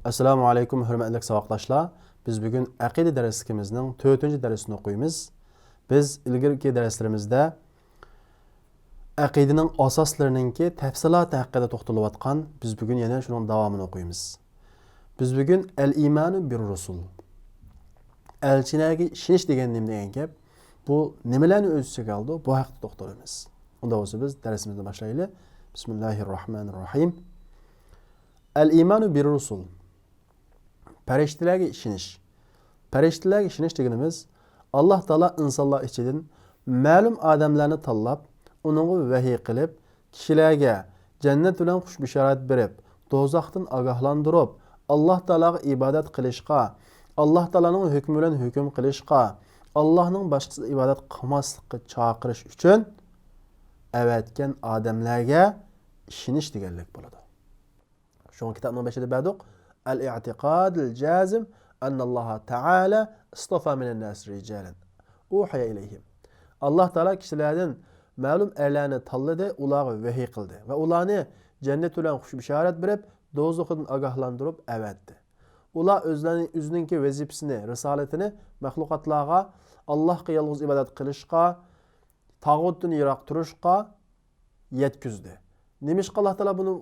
Assalamu alaykum, hürmetli savoqdaşlar. Biz bugün aqida darsimizning 4-darsini o'qiymiz. Biz ilgirki darslerimizde aqidaning asoslarininki tafsiloti haqida to'xtalayotgan. Biz bugün yana shuning davomini o'qiymiz. Biz bugün el-imanu bir rusul. Elchilarga ishonish degan nima degan gap? Bu nimalarni o'z ichiga oldi? Bu haqida to'xtalaymiz. Unda bo'lsa biz darsimizni boshlaylik. Bismillahirrohmanirrohim. El-imanu bir rusul. Farishtalarga ishonish. Farishtalarga ishonish deganimiz Alloh taolo insonlar ichidan ma'lum odamlarni tanlab, uningga vahiy qilib, kishilarga jannat bilan xushbishorat berib, do'zaxdan ogohlantirib, Alloh taologa ibodat qilishga, Alloh taoloning hukmi bilan hukm qilishga, Allohning boshqa ibodat qilmaslikka chaqirish uchun avatgan odamlarga ishonish deganlik bo'ladi. Shu kitobning boshida ba'duq al-i'tiqad al-jazim anna Alloh taala istafa minan nas rijalan uhiya ilayhim. Alloh taolo kishilardan ma'lum erlarni tanladi, ularga vahiy qildi va ularni jannat bilan xushbishorat berib, do'zaxdan ogohlantirib avatdi. Ular o'zining vazifasini, risolatini maxluqotlarga Allohga yolg'iz ibodat qilishga, tag'utdan yiroq turishga yetkazdi. Nimishqa Alloh taolo buni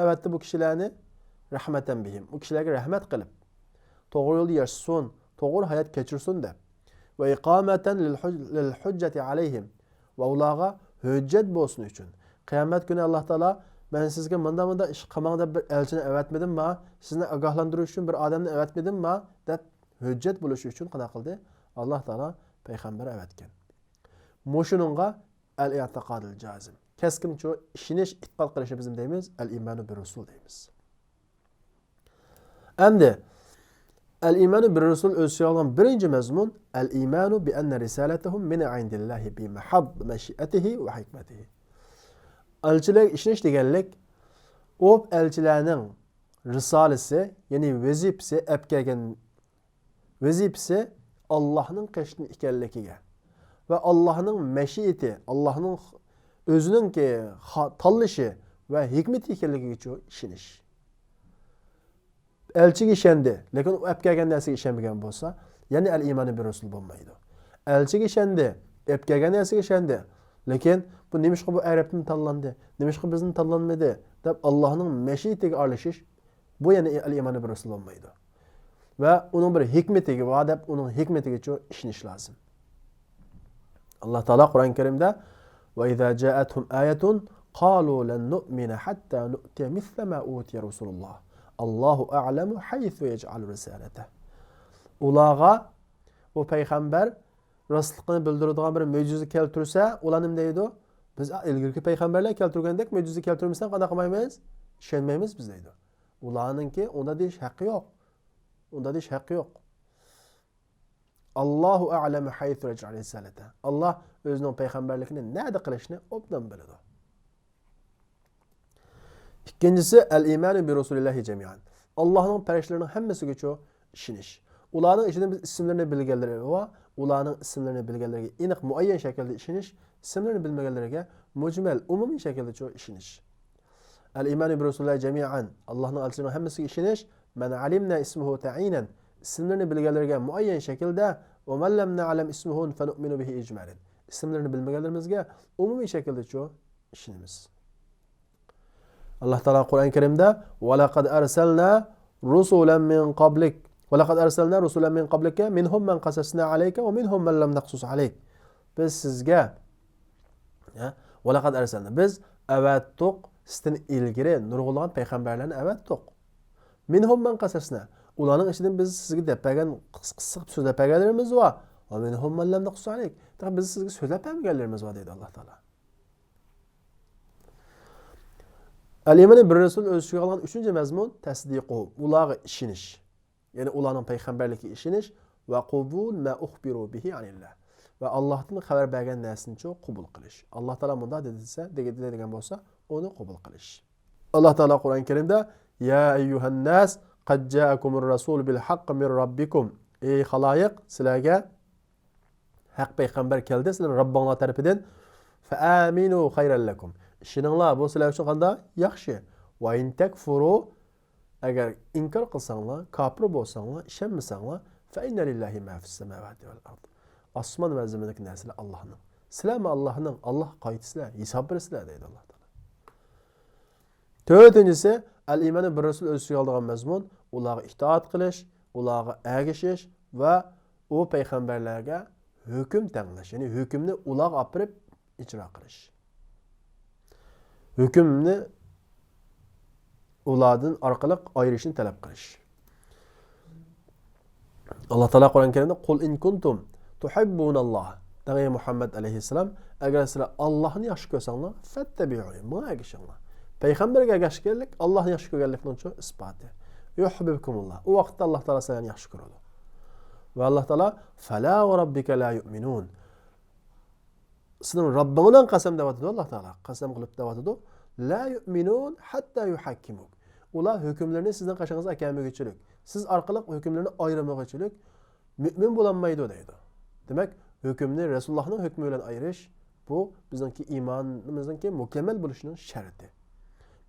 avatdi bu kishilarni rahmatan bihim. Bu kishilarga rahmat qilib, to'g'ri yo'lda yashasin, to'g'ri hayot kechirsin deb. Va iqomatan lil hujjati alayhim. Va ularga hujjat bo'lsin uchun. Qiyomat kuni Alloh taolo men sizga menda ish qilmang deb bir elchini avatmadimmi? Sizni ogohlantirish uchun bir odamni avatmadimmi? deb hujjat bo'lishi uchun qana qildi? Alloh taolo payg'ambar avatgan. Mushuninga al-i'tiqadul jazim. Keskincha ishonish, e'tiqod qilish biz deymiz, al-imanu bir rusul deymiz. Endi el-imanu bir rusul o'ziga olgan birinchi mazmun el-imanu bi anna risalatahum min indillahi bi mahab mashiatihi va hikmatihi. Elchilarga ishonish deganlik o elchilarning risolasi, ya'ni vazifasi, apkagan vazifasi Allohning qishni ekanligiga va Allohning mashiati, Allohning o'zining tanlashi va hikmati ekanligiga ishonish. Elchiga ishondi, lekin u apkagan narsaga ishonmagan bo'lsa, ya'ni al-imanu bir rusul bo'lmaydi. Elchiga ishondi, apkagan narsaga ishondi, lekin bu nimishqa bu Arabdan tanlandi, nimishqa bizni tanlanmadi deb Allohning mashiatiga aralashish, bu ya'ni al-imanu bir rusul bo'lmaydi. Va uning bir hikmatiga va deb uning hikmatiga ishonish lozim. Alloh taolo Qur'on Karimda va idza ja'atuhum ayatun qalu lan nu'mina hatta nu'tiya mithla ma utiya rasululloh. Allohu a'lamu haythu yaj'alu risalatahu. Ularga o payg'ambar rostligini bildiradigan bir mo'jiza keltirsa, ular nima deydi? Biz ilgirki payg'ambarlar keltirgandek mo'jiza keltirmasdan qana qilmaymiz? Ishonmaymiz biz deydi. Ularningki unda deyish haqqi yo'q. Unda deyish haqqi yo'q. Allohu a'lamu haythu yaj'alu risalatahu. Alloh o'zining payg'ambarligini nada qilishni obdan biladi. İkincisi el-imanu bi Rasulillahi cemiyan. Allah'ın farishtalarining hammasiga ishonish. Ularning ichidan biz ismlarini bilganlarga va ularning ismlarini bilganlarga aniq muayyan shaklda ishonish, ismlarini bilmaganlarga mujmal, umumiy shaklda ishonish. El-imanu bi Rasulillahi cemiyan. Allah'ın elchilarining hammasiga ishonish, man alimna ismuhu ta'inan. İsimlerini bilganlarga muayyan shaklda va man lam na'lam ismuhu fa nu'minu bihi ijmalan. İsimlerini bilmaganlarimizga umumiy shaklda ishonamiz. Allah Teala Kur'an-ı Kerim'de وَلَقَدْ أَرْسَلْنَا رُسُولًا مِنْ قَبْلِكَ وَلَقَدْ أَرْسَلْنَا رُسُولًا مِنْ قَبْلِكَ مِنْهُمْ مَنْ قَصَصْنَا عَلَيْكَ وَمِنْهُمْ مَنْ لَمْ نَقْصُصْ عَلَيْكَ. Biz sizge وَلَقَدْ أَرْسَلْنَا biz avattuq sizden ilgiri nurg'ulgan payg'ambarlarni avattuq. مِنْهُمْ مَنْ قَصَصْنَا ularning ichidan biz sizga depagan qisqa so'zlab berganlarimiz va وَمِنْهُمْ مَنْ لَمْ نَقْصُصْ عَلَيْكَ. Biz sizga so'zlab berganlarimiz va deydi Alloh taolo. El-imanu bir rusul o'ziga olgan uchinchi mazmun tasdiqu, ularga ishonish. Ya'ni ularning payg'ambarligiga ishonish va qubul ma ukhbiru bihi anillah. Va Allohdan xabar bergan narsani qabul qilish. Alloh taolo bunda degan bo'lsa, uni qabul qilish. Alloh taolo Qur'on Karimda ya ayyuhan nas qad ja'akumur rasul bil haqqi min rabbikum. Ey xaloyiq, sizlarga haq payg'ambar keldi, sizlarning Robbinglar tarafidan. Fa aminu khayran lakum. İşininglar bu sizlar uchun qanday yaxshi. Va in takfuru agar inkor qilsanglar, kofir bo'lsanglar, ishonmasanglar, fa inna lillahi ma fis samawati val ard. Osmon va zimindagi narsalar Allohning. Sizlarmi Allohning? Alloh qo'ydsizlar, hisob bersizlar deydi Alloh taolo. To'rtinchisi, al-iymanu bir rasul o'z ichiga oladigan mazmun, ularga itoat qilish, ularga ergashish va u payg'ambarlarga hukm tanlash, ya'ni hukmni ularga olib borib ijro qilish. Hukmni ulardan orqali ayirishni talab qilish. Alloh taolo Qur'on Karimda qul in kuntum tuhibbunalloh degan Muhammad alayhissalom, agar sizlar Allohni yaxshi ko'rsanglar, fattabi'uni, bunga ergashinglar. Payg'ambarga ergashganlik Allohni yaxshi ko'rganlikning uchun isboti. Yuhibbukumulloh. U vaqtda Alloh taolo sizlarni yaxshi ko'radi. Va Alloh taolo fala va robbika la yu'minun. Sizning Robbingdan qasam deyotdi Alloh taolo. Qasam qilib deyotdi. La yu'minun hatta yuhakkimuk. Ular hukmlarni sizning qashingizga akamag'ichilik. Siz orqali hukmlarni ayirmoqchilik mu'min bo'lolmaydi deydi. Demak, hukmni Rasulullohning hukmi bilan ayirish bu bizningki iymonimizning mukammal bo'lishining sharti.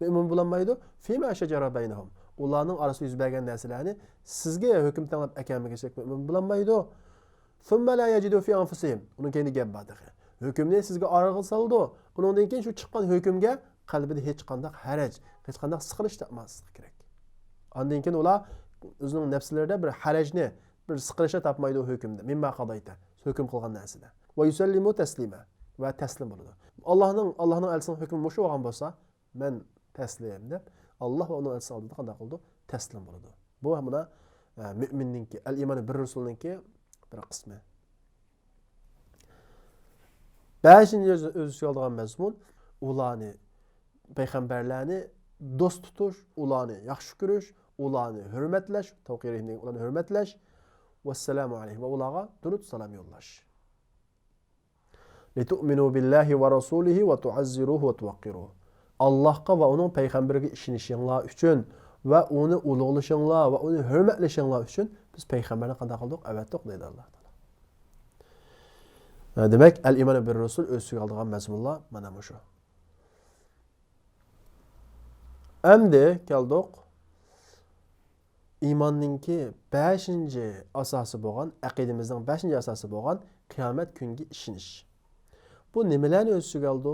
Mu'min bo'lolmaydi. Fima shajara baynahum. Ularning orasida yuz bergan narsalarni sizga hukm tanlab akamag'ichilik mu'min bo'lolmaydi. Thumma la yajidu fi anfusihim. Uning keyin gap bor. Hukmni sizga org'a soldi. Bundan keyin shu chiqqan hukmga qalbida hech qanday haraj, hech qanday siqilish topmaslik kerak. Ondan keyin ular o'zining nafslarida bir harajni, bir siqilishni topmaydi hukmda. Mimma qadayta, hukm qilgan narsada. Va yusallimu taslima va taslim bo'ladi. Allohning elchisining hukmi mushu bo'lgan bo'lsa, men taslim deb Alloh va uning elchisi oldida qanday qildi? Taslim bo'ladi. Bu hamda mu'minningki, al-iymon bir rasulningki bir qismi. 5-chi o'ziga olgan mazmun ularni payg'ambarlarni do'st tutish, ularni yaxshi ko'rish, ularni hurmatlash, tavqirni ularni hurmatlash, vassalamu alayhim va ularga durud salom yo'llash. Litu'minu billahi va rasulihi va tu'azziruhu va tuwaqqiruhu. Allohga va uning payg'ambariga ishonishinglar uchun va uni ulug'lashinglar va uni hurmatlashinglar uchun biz payg'ambarni qanday qildik? Avatdiq deydi Alloh taolo. Demak, al-iymon bir rasul o'z ichiga olgan mazmunlar mana shu. Endi keldik iymonninki 5-chi asosi bo'lgan, aqidamizning 5-chi asosi bo'lgan qiyomat kunga ishonish. Bu nimalarni o'z ichiga oldi?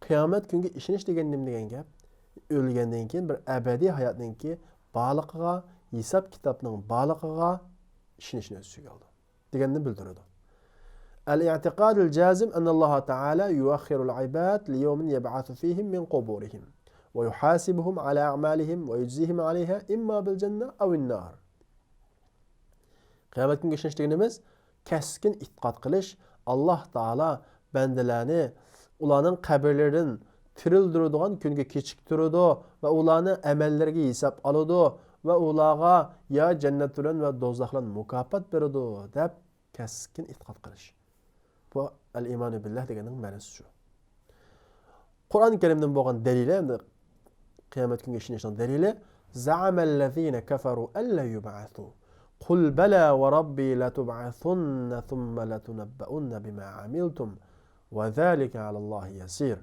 Qiyomat kunga ishonish degan nima degan gap? O'lgandan keyin bir abadiy hayotninki baliqiga, hisob kitobning baliqiga ishonishni o'z ichiga oldi deganni bildiradi. Al-i'tiqad al-jazim anna Alloh taala yuakhiru al-ibad li yawmin yab'athu fihim min quburihim va yuhasibuhum ala a'malihim va yujzihim 'alayha imma bil janna aw an-nar. Qiyomat kunga ishonish deganimiz keskin e'tiqod qilish, Alloh taala bandalarni ularning qabrlaridan tirildiradigan kunga kechiktiradi va ularni amallariga hisob oladi va ularga ya jannat bilan va do'zaxdan mukofot beradi deb keskin e'tiqod qilish. Bu al-iymon billah deganning ma'nosi shu. Qur'oni Karimdan bo'lgan dalili, endi qiyomat kunga ishonishning dalili za'amallazina kafaru alla yub'athu qul bala va robbi latub'athunna thumma latunabba'unna bima 'amiltum va zalika 'alallohi yasir.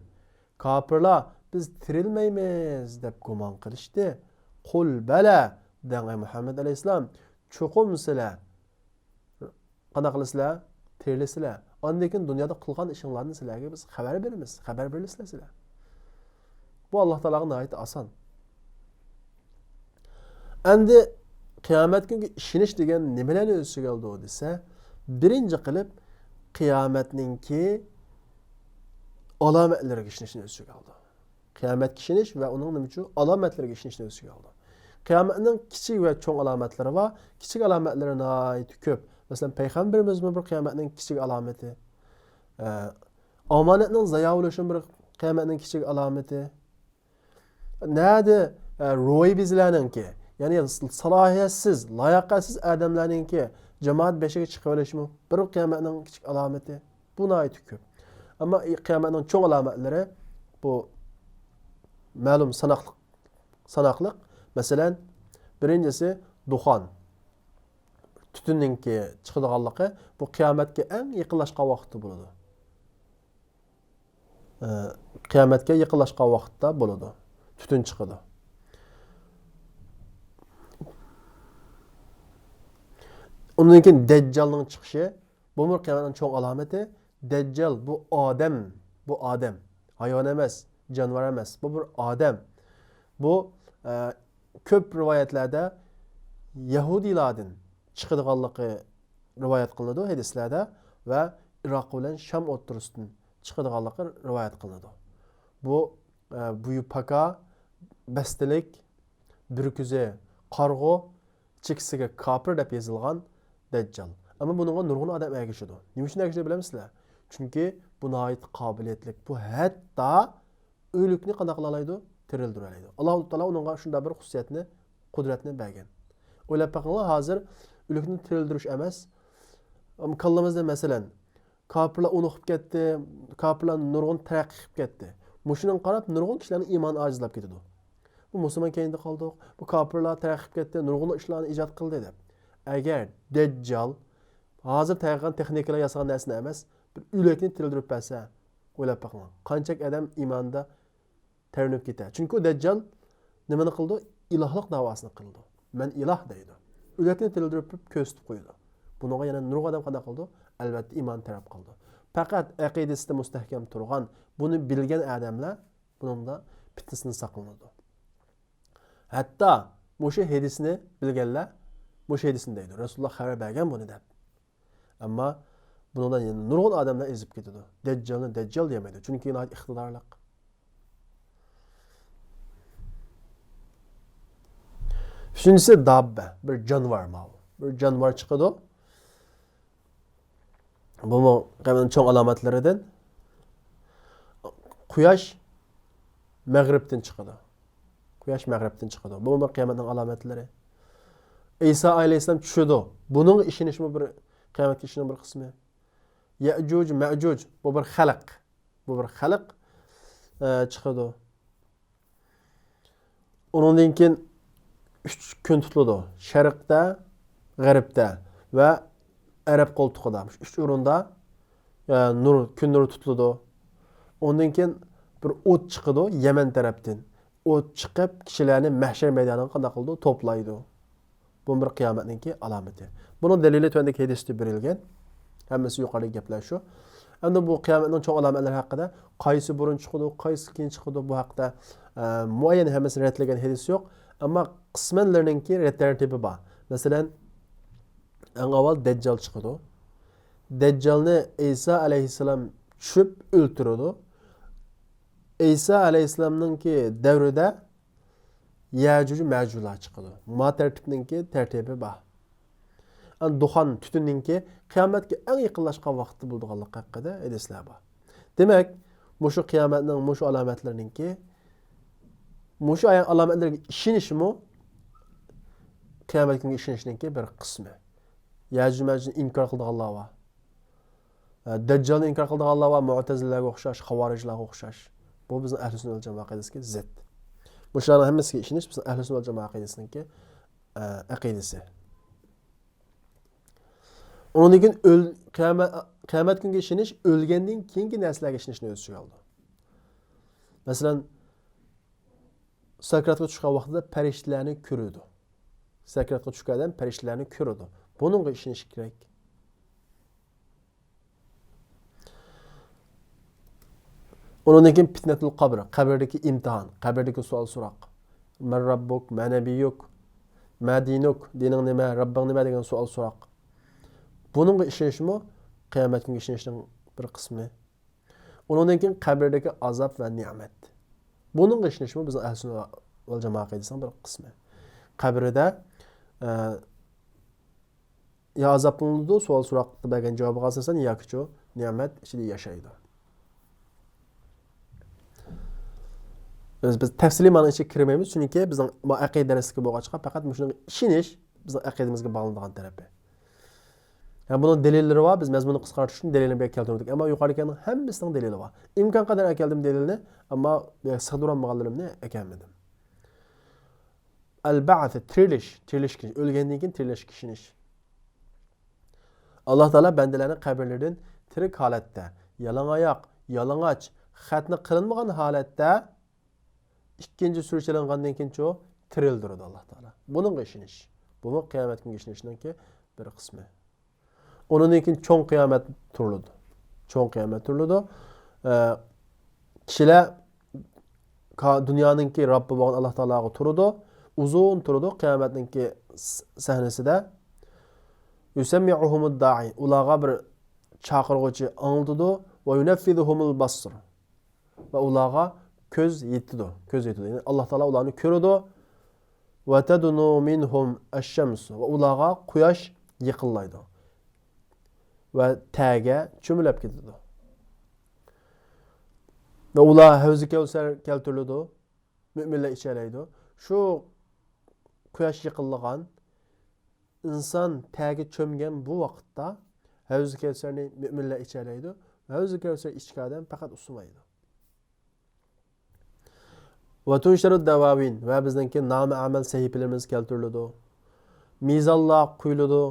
Kafirlar biz tirilmaymiz deb gumon qilishdi. Qul bala degan Muhammad alayhisalom, cho'qim sizlar qana qilasizlar? Tirilisizlar. Ondan keyin dunyoda qilgan ishinglarni sizlarga biz xabar beramiz. Xabar berisizlar sizlar. Bu Alloh taologa nihoyat oson. Endi qiyomat kunga ishonish degan nimalarni o'z ichiga oldi desa, birinchi qilib qiyomatningki alomatlariga ishonishni o'z ichiga oldi. Qiyomatga ishonish va uning nima uchun alomatlariga ishonishni o'z ichiga oldi. Qiyomatning kichik va cho'ng alomatlari va kichik alomatlari nihoyat ko'p. Masalan, payg'ambarimiz bir qiyomatning kichik alomati, omonatning zayo bo'lishi bir qiyomatning kichik alomati. Nada ro'y bizlarningki, ya'ni salohiyatsiz, layoqatsiz odamlarningki jamoat beshiga chiqib olishi bir qiyomatning kichik alomati. Bu nihoyat ko'p. Ammo qiyomatning cho'ng alomatlari bu ma'lum sanoqliq. Masalan, birinchisi duxon. Tutunninki chiqadiganligi bu qiyomatga eng yaqinlashgan vaqtda bo'ladi. Qiyomatga yaqinlashgan vaqtda bo'ladi. Tutun chiqadi. Ondan keyin Deccal'ның chiqishi, bu bir qiyomatning cho'ng alomati. Deccal bu odam, bu odam. Hayvon emas, jonivor emas. Bu bir odam. Bu ko'p rivoyatlarda Yahudiylardan chiqadiganligi rivoyat qilinadi hadislarda va Iroq bilan Sham o'rtasidan chiqadiganligi rivoyat qilinadi. Bu buyupaka, bastilik, birkuzi, qarg'u, chekisiga kofir deb yozilgan Dajjal. Ammo buningga nurg'un odam ergashadi. Nima uchun ergashadi bilamsizlar? Chunki bu nihoyat qobiliyatli. Bu hatto o'likni qanday qila oladi? Tirildirib oladi. Alloh taolo unga shunday bir xususiyatni, qudratni bergan. O'ylab boqinglar, hozir o'likni tirildirish emas. Kallamizda masalan, kofirlar unutib ketdi, kofirlar nurg'un taraqqiy qilib ketdi. Mushuning qarab nurg'un kishilarning iymoni ojizlab ketadi. Bu musulmon keyinda qoldik. Bu kofirlar taraqqiy qilib ketdi, nurg'un ishlarni ijod qildi deb. Agar Dajjal hozir tayyorlagan texnikalar yasagan narsani emas, bir o'likni tirildirib bersa, o'ylab boqinglar. Qanchak odam iymonda terinib ketadi. Chunki Dajjal nimani qildi? Ilohlik davosini qildi. Men iloh deydi. O'likni tirildirib ko'rsatib qo'ydi. Bunga yana nurg'un odam qanday qildi? Albatta iymon taraf qildi. Faqat aqidasida mustahkam turgan, buni bilgan odamlar buningda fitnasini saqlanadi. Hatto o'sha hadisni bilganlar o'sha hadisni deydi. Rasululloh xabar bergan buni deb. Ammo bundan yana nurg'un odamlar ezib ketadi. Dajjalni Dajjal demaydi. Chunki ular iqtidorli. Üçüncüsü dabbe, bir canvar mal. Bir canvar çıkıdı. Bu mu kıyametin çoğun alametlerinden? Kuyaş Mağrib'den çıkıdı. Kuyaş Mağrib'den çıkıdı. Bu mu kıyametin alametleri? İsa aleyhisselam düşürdü. Bunun işini bir kıyamet işinin bir kısmı. Ya'cuc, Ma'cuc, bu bir halk. Bu bir halk çıkıdı. Onun dinkin 3 kun tutiladi. Sharqda, G'arbda va Arab qo'ltig'ida. 3 o'rinda kun nuri tutiladi. Ondan keyin bir o't chiqadi Yaman tarafdan. O't chiqib kishilarni mahshar maydoniga qanday qildi? To'playdi. Bu bir qiyomatning alomati. Buning dalili tuvandagi hadisda berilgan. Hammasi yuqoridagi gaplar shu. Endi bu qiyomatning cho'ng alomatlari haqida qaysi burun chiqadi, qaysi keyin chiqadi bu haqida muayyan hammasi ratlagan hadis yo'q. Ama qismanlarninki tartibi bor. Masalan, eng avval Dajjal chiqadi. Dajjalni İsa alayhissalom tushib o'ltiradi. İsa alayhissalomninki davrida Ya'juj Ma'jujlar chiqadi. Ma tartibninki tartibi bor. Duxon tutunninki qiyomatga eng yaqinlashgan vaqti bo'lganligi haqida hadislar bor. Demak, mushu qiyomatning mushu alomatlarininki mushu alomatlarga ishonishmi qiyomat kuniga ishonishninki bir qismi. Ya'juj Ma'jujni inkor qilganlar va Dajjalni inkor qilganlar va Mu'tazilalarga o'xshash, Xavorijlarga o'xshash. Bu bizning ahli sunnat jamoat aqidasiga zid. Bularning hammasiga ishonish bizning ahli sunnat jamoat aqidasininki aqidasi. Ondan keyin qiyomat kuniga ishonish o'lgandan keyingi narsalarga ishonishni o'z ichiga oldi. Masalan, sakratga tushgan vaqtida farishtalarni ko'rdi. Sakratga tushgan odam farishtalarni ko'rdi. Buningga ishonish kerak. Ondan keyin fitnatul qabr, qabrdagi imtihon, qabrdagi savol so'roq. Man rabbuk, ma nabiyuk, ma dinuk, dining nima, Rabbing nima degan savol so'roq. Buningga ishonishmi qiyomat kuniga ishonishning bir qismi. Ondan keyin qabrdagi azob va ne'mat. Buningga ishonishmi bizning ahli sunnat val jamoat aqidasining bir qismi. Qabrida ya azoblanadi, savol so'roq bergan javobiga asosan yoki ne'mat ichida yashaydi. Biz tafsiliy ma'no ichiga kirmaymiz, chunki bizning aqida darsiga bo'lg'achqa faqat shunga ishonish bizning aqidamizga bog'langan tarafi. Yani bunun delilleri var. Biz mezmunu qisqartirish uchun delilini bir keltirdik. Ama yuqoridagining hammasining delili var. İmkon qadar keldim delilini, ammo sig'dirolmaganlarimni ekanmadim. Al-ba'th, tirilish, o'lgandan keyin tirilishga ishonish. Alloh taolo bandalarni qabrlaridan tirik holatda, yalang'oyoq, yalang'och, xatni qilinmagan holatda ikkinchi surchalangandan keyin tirildiradi Alloh taolo. Buningga ishonish. Bu qiyomat kuniga ishonishninki bir qismi. Ondan keyin cho'ng qiyomat turiladi. Cho'ng qiyomat turiladi. Kishilar dunyoninki Robbi bo'lgan Alloh taologa turadi. Uzun turadi qiyomatninki sahnasida. Yusammi'uhumud da'i. Ularga bir chaqirg'uchi anglatadi va yunaffiduhumul basr. Va ularga ko'z yetadi. Ko'z yetadi. Yani Alloh taolo ularni ko'radi. Va tadunu minhum ash-shams. Va ularga quyosh yiqillaydi. Va taga cho'milib ketadi. Va ular Havzi Kavsar keltiriladi. Mu'minlar ichalaydi. Shu quyosh yiqilgan inson taga cho'mgan bu vaqtda Havzi Kavsarni mu'minlar ichalaydi. Havzi Kavsar ichkadan faqat usumaydi. Va tunsharu davavin va bizningki nomi amal sahifalarimiz keltiriladi. Mizonlar quyiladi.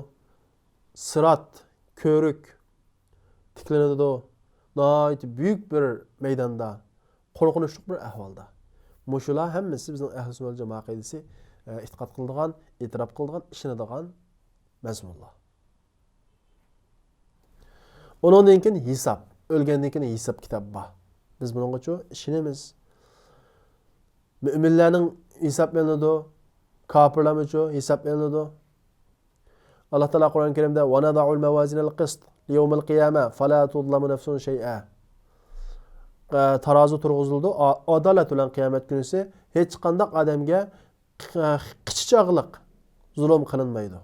Sirat, ko'rik tiklanadi. Nəhayət büyük bir meydanda, qo'rqinchli bir ahvolda. Mushular hammasi bizning ahli sunnat jamoa aqidasi e'tiqod qiladigan, e'tirof qiladigan, ishonadigan mazmunlar. Ondan keyin hisob, o'lgandan keyin hisob kitob bor. Biz buningcha ishonamiz. Mu'minlarning hisoblanadi, kofirlarning hisoblanadi. Alloh taolo Qur'oni Karimda "Va nada'ul mawazinal qist liyawmil qiyama fala tudlamu nafsun shay'a." Tarozi turg'izildi. Adolat bilan qiyomat kunisi hech qanday odamga qichichoqliq zulm qilinmaydi.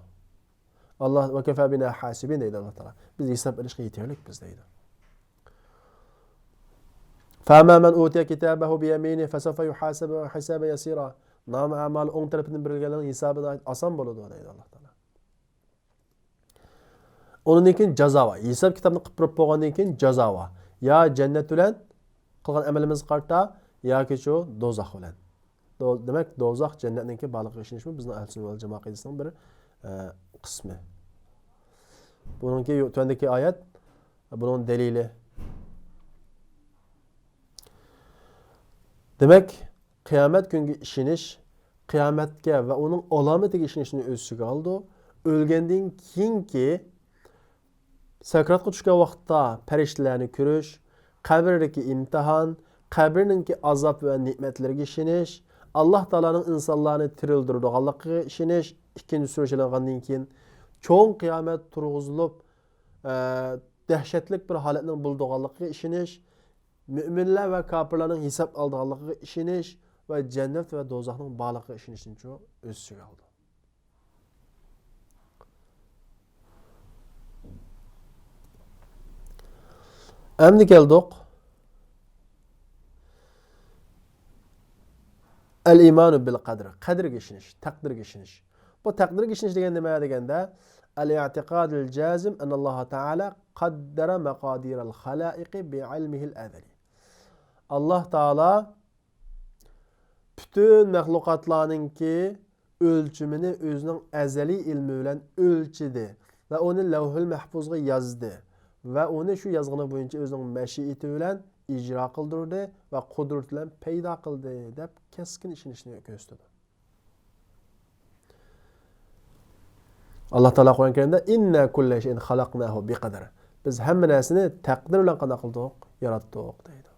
Alloh va kafa bina hasibin deydi Alloh taolo. Biz hisob olishga yetarlik biz deydi. Fama man utiya kitabahu bi yaminihi fasawfa yuhasabu hisaban yasira. Nam amal o'ng tarafidan berilganlarning hisobi oson bo'ladi deydi Alloh taolo. Ondan keyin jazo va hisob kitobni qilib bo'lgandan keyin jazo va yo jannat bilan qilgan amalimiz qarta yoki shu do'zax bilan. Demak, do'zax jannatningki baliqqa ishonishmi bizning ahli sunnat jamoa aqidasining bir qismi. Buningki tuandagi oyat buning dalili. Demak, qiyomat kunga ishonish, qiyomatga va uning alomatiga ishonishni o'z ichiga oldi. O'lgandan keyinki sakratga tushgan vaqtda farishtalarni ko'rish, qabrdagi imtihon, qabrninki azob va ne'matlarga ishonish, Alloh taolaning insonlarni tirildiradiganligiga ishonish, ikkinchi surishlangandan keyin cho'ng qiyomat turg'izilib, dahshatli bir holatning bo'ldiganligiga ishonish, mu'minlar va kofirlarning hisob oldiganligiga ishonish va jannat va do'zaxning borligiga ishonishni o'z ichiga oldi. Endi keldik el-imanu bil qadr. Qadrga ishonish, taqdirga ishonish. Bu taqdirga ishonish degan nima deganda al-i'tiqadul jazim anna Alloh taala qaddara maqadiral xalaiqi bi ilmihil azali. Alloh taolo bütün mahluqotlarningki o'lchimini o'zining azaliy ilmi bilan o'lchidi va uni lavhul mahfuzga yozdi. Va uni shu yozg'ini bo'yicha o'zining mashiati bilan ijro qildirdi va qudrat bilan paydo qildi deb keskin ishonishni ko'rsatdi. Alloh taolo Qur'on Karimda inna kulla shay'in xalaqnahu biqadar. Biz hamma narsani taqdir bilan qanday qildik, yaratdik deydi.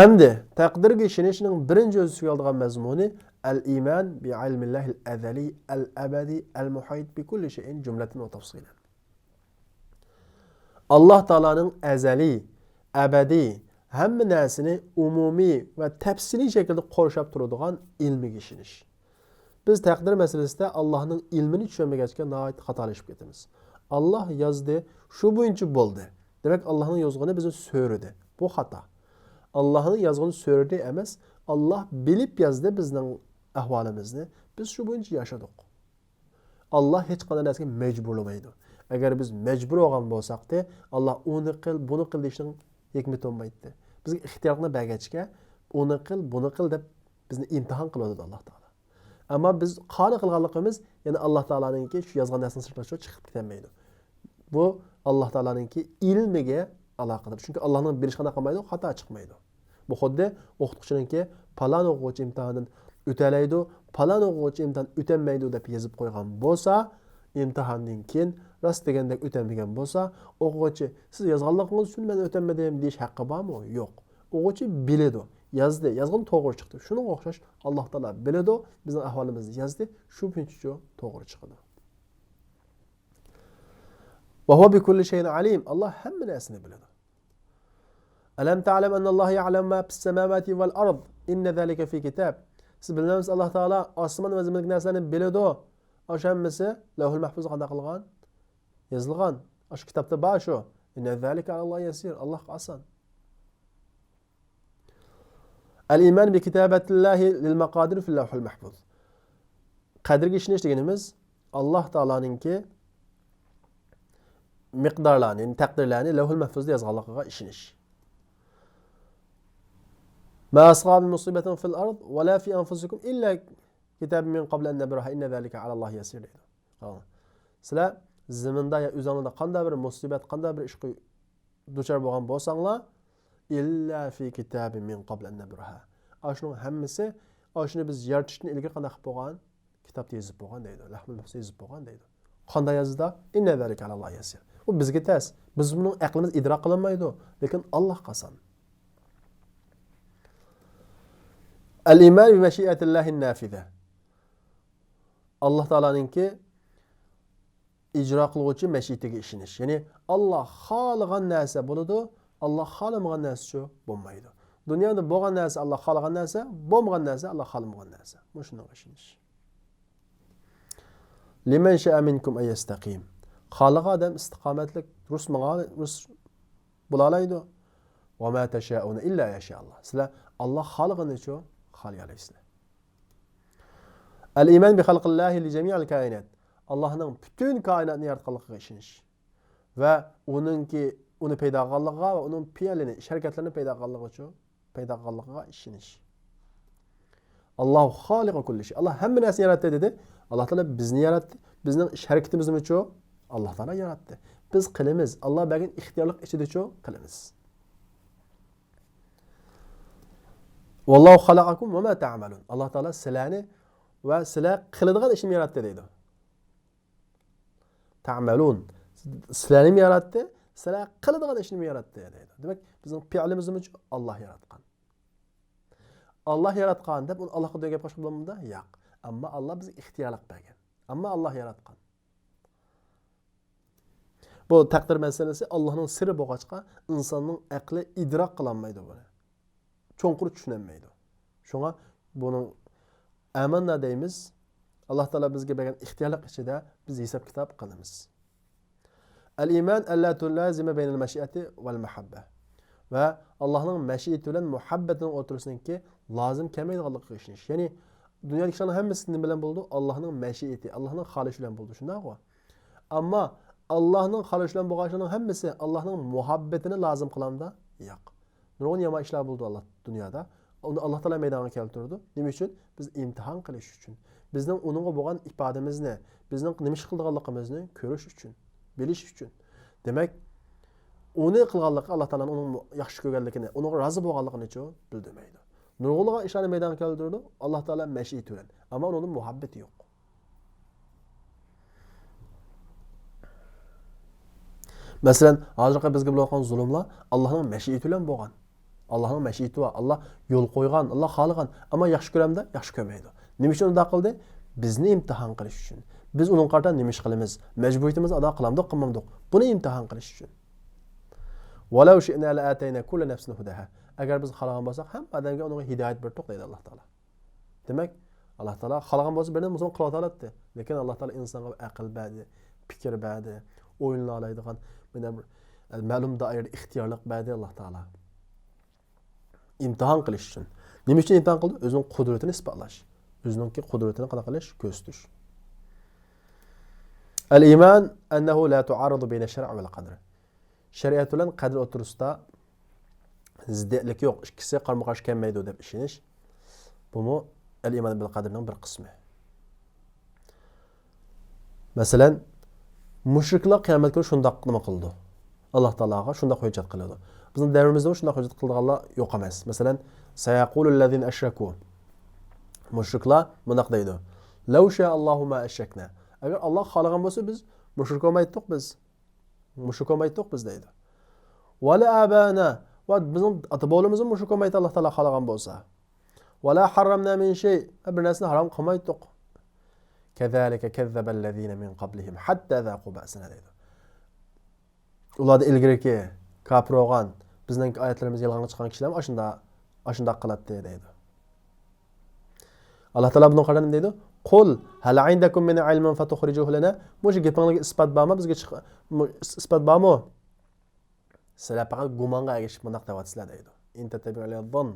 Endi taqdirga ishonishning birinchi o'z ichiga oladigan mazmuni al-iman bi ilmillahil azali al-abadi al-muhit bi kulli shay'in jumlatan va tafsilan. Alloh taolaning azali, abadiy hamma narsani umumiy va tafsiliy shaklda qorshab turadigan ilmiga ishonish. Biz taqdir masalasida Allohning ilmini tushunmagachga nihoyat xatolashib ketamiz. Alloh yozdi, shu bo'yicha bo'ldi. Demak, Allohning yozg'ini bizni so'ridi. Bu xato. Allohning yozg'ini so'rdi emas, Alloh bilib yozdi bizning ahvolimizni. Biz shu bo'yicha yashadik. Alloh hech qanday narsaga majburlamaydi. Agar biz majbur bo'lgan bo'lsak-da, Alloh uni qil, buni qil deshning hikmati bo'lmaydi. Bizga ixtiyorni bergachga, uni qil, buni qil deb bizni imtihon qiladi Alloh taolo. Ammo biz qoni qilganligimiz, ya'ni Alloh taolaninki shu yozgan narsani sirtlashga chiqib ketmaydi. Bu Alloh taolaninki ilmiga aloqador. Chunki Allohning berish qanaqa qilmaydi, xato chiqmaydi. Bu xuddi o'qituvchininki falon o'quvchi imtihondan o'talaydi, falan o'quvchi imtihon o'tanmaydi deb yozib qo'ygan bo'lsa, imtihondan keyin rost degandek o'tanmagan bo'lsa, o'quvchi siz yozganligingiz uchun men o'tanmadim deyish haqqi bormi? Yo'q. O'quvchi biladi, yozdi, yozgan to'g'ri chiqdi. Shunga o'xshash Alloh taolo biladi, bizning ahvolimizni yozdi, shu uchun to'g'ri chiqadi. Va huwa bi kulli shay'in alim. Alloh hamma narsani biladi. Alam ta'lam anna Alloh ya'lamu ma fis samawati wal ard. Inna zalika fi kitab. Siz bilamiz Alloh taolo osmon va zimindagi narsalarni biladi. O'shammasi Lavhul Mahfuzga qanday qilgan? Yozilgan. O'sha kitobda bor shu. Inna zalika Alloh yasir. Alloh oson. Al-iman bi kitabatillahi lil maqadir fil Lavhul Mahfuz. Qadrga ishonish deganimiz Alloh taoloninki miqdorlarni, yani taqdirlarni Lavhul Mahfuzda yozganligiga ishonish. Ma asgab musibatin fil ard va la fi anfusikum illa kitab min qabl an nabraha inna zalika ala Alloh yasir deydi. Sizlar zaminda ya o'zingizda qanday bir musibat, qanday bir ishga duchor bo'lgan bo'lsanglar, illa fi kitab min qabl an nabraha. Ashning hammasi, ashni biz yaratishdan ilgari qanday qilib bo'lgan? Kitobda yozib bo'lgan deydi. Lavhul Mahfuzda yozib bo'lgan deydi. Qanday yozdi? Inna zalika ala Alloh yasir. Bu bizga tas. Biz buni aqlimiz idrok qilolmaydi, lekin Alloh qasan. Al-iman bi mashiatillahin nafiza. Alloh taolaninki ijro qiluvchi mashiatiga ishonish. Ya'ni Alloh xohlagan narsa bo'ladi, Alloh xohlamagan narsa bo'lmaydi. Dunyoda bo'lgan narsa Alloh xohlagan narsa, bo'lmagan narsa Alloh xohlamagan narsa. Mana shunga ishonish. Liman sha'a minkum ay yastaqim. Xohlagan odam istiqomatlik rus bo'la oladi. Va ma tasha'una illa yasha Allah. Sizlar Alloh xohlaganicha xohlaysizlar. Al-iman bi xalqillahi li jami'il koinat. Allohning butun koinotni yaratganligiga ishonish va uni paydo qilganligiga va uning fe'lini, harakatlarini paydo qilganligiga ishonish. Alloh xoliqu kulli shay. Alloh hamma narsani yaratdi dedi. Alloh taolo bizni yaratdi. Bizning ish harakatimizni uchun Alloh taolo yaratdi. Biz qilamiz. Alloh bergan ixtiyorlik ichida qilamiz. Vallohu xalaqakum va ma ta'malun. Alloh taolo sizlarni va sizlar qiladigan ishni yaratdi deydi. Ta'malun. Sizlarni yaratdi, sizlar qiladigan ishni yaratdi deydi. Demak, bizning fe'limizni uchun Alloh yaratgan. Alloh yaratgan deb uni Allohga deb qo'shib bo'lamda? Yo'q. Ammo Alloh bizga ixtiyorlik bergan. Ammo Alloh yaratgan. Bu taqdir masalasi Allohning siri bo'lg'achqa insonning aqli idrok qilolmaydi buni. Cho'nqur tushunolmaydi. Shunga buni amanna deymiz. Alloh taolo bizga bergan ixtiyorlik ichida biz hisob kitob qilamiz. Al-iman alla tulazima baynal mashiati val mahabba. Va Allohning mashiati bilan muhabbatining o'tirishninki lozim kelmaydiganligiga ishonish. Ya'ni dunyodagi ishlarning hammasi nima bilan bo'ldi? Allohning mashiati, Allohning xohishi bilan bo'ldi. Shundaqmi? Ammo Allohning xohishi bilan bo'lganining hammasi Allohning muhabbatini lozim qilamda? Yo'q. Nurg'un yomon ishlar bo'ldi Alloh dunyoda. Uni Alloh taolo maydonga keltirdi. Nima uchun? Biz imtihon qilish uchun. Bizning uningga bo'lgan ifodamizni, bizning nima ish qilganligimizni ko'rish uchun, bilish uchun. Demak, uni qilganligi Alloh taolo uning yaxshi ko'rganligini, uning rozi bo'lganligini bildirmaydi. Nurg'unga ishlarni maydonga keltirdi Alloh taolo mashiati bilan, ammo uning muhabbati yo'q. Masalan, hozirgi bizga bo'lgan zulmlar Allohning mashiati bilan bo'lgan. Allohning mashiati va Alloh yo'l qo'ygan, Alloh xohlagan, ammo yaxshi ko'ramda, yaxshi ko'rmaydi. Nima uchun unda qildi? Bizni imtihon qilish uchun. Biz uning qarta nima ish qilamiz? Majburiyatimizni ado qilamdik, qilmadik. Buni imtihon qilish uchun. Walau shi'na la atayna kulli nafsin hudaha. Agar biz xohlagan bo'lsak, ham odamga uning hidoyat berdik deydi Alloh taolo. Demak, Alloh taolo xohlagan bo'lsa birni musulmon qilib oladi. Lekin Alloh taolo insonga aql berdi, fikr berdi, o'yinlar oladigan ma'lum doirada ixtiyorlik berdi Alloh taolo. İmtihan qilish uchun. Nima uchun imtihon qildi? O'zining qudratini isbotlash. O'zining qudratini qana qilish, ko'rsatish. Al-iman annahu la tu'aradu bayna shar' va al-qadr. Shariat bilan qadr o'tirisida ziddiyatlik yo'q, ikkisi qarama-qarshi kelmaydi deb ishonish. Bu al-iman bil qadrning bir qismi. Masalan, mushriklar qiyomat kuni shundoq nima qildi? Alloh taologa shundoq hujjat qiladi. Bizning davrimizda shunday hujjat qilganlar yo'q emas. Masalan, sayaqulul ladzina ashraku. Mushriklar bunaq deydi. Law sha Allohu ma ashrakna. Agar Alloh xohlagan bo'lsa biz mushrik olmaydik biz. Mushrik olmaydik biz deydi. Wala abana va bizning ota-bobolamiz mushrik olmaydi Alloh taolo xohlagan bo'lsa. Wala harramna min shay. Bir narsani harom qilmaydik. Kazalika kazzaballazina min qablihim hatta zaqu ba'sana deydi. Ularda ilgiriki kafir bo'lgan bizning oyatlarimizga yolg'on chiqqan kishilar ashunda qiladi deydi. Alloh taolo buni qarab deydi: "Qul hal indakum min ilmin fatukhrijuhu lana?" Mush gapingizga isbot bormi? Bizga isbot bormi? Sizlar faqat gumonga ergashib bunaq deyapsizlar deydi. Intatabi'ul-dhann.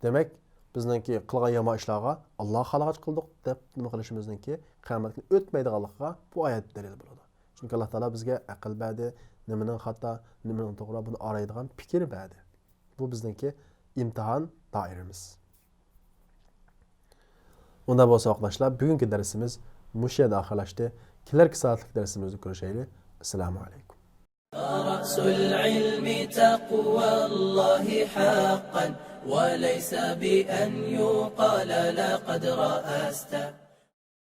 Demak, bizningki qilgan yomon ishlarga Alloh xalaqat qildik deb nima qilishimizningki qiyomatga o'tmaydiganlikqa bu oyat dalil bo'ladi. Chunki Alloh taolo bizga aql berdi, nimaning xato, nimaning to'g'ri buni araydigan fikr berdi. Bu bizningki imtihon doiramiz. Unda bo'lsa o'qdoshlar, bugungi darsimiz mush yerda oxirlashdi. Kelarki soatlik darsimizni ko'rishaylik. Assalomu alaykum. رأس العلم تقوى الله حقا وليس بأن يقال لقد رأست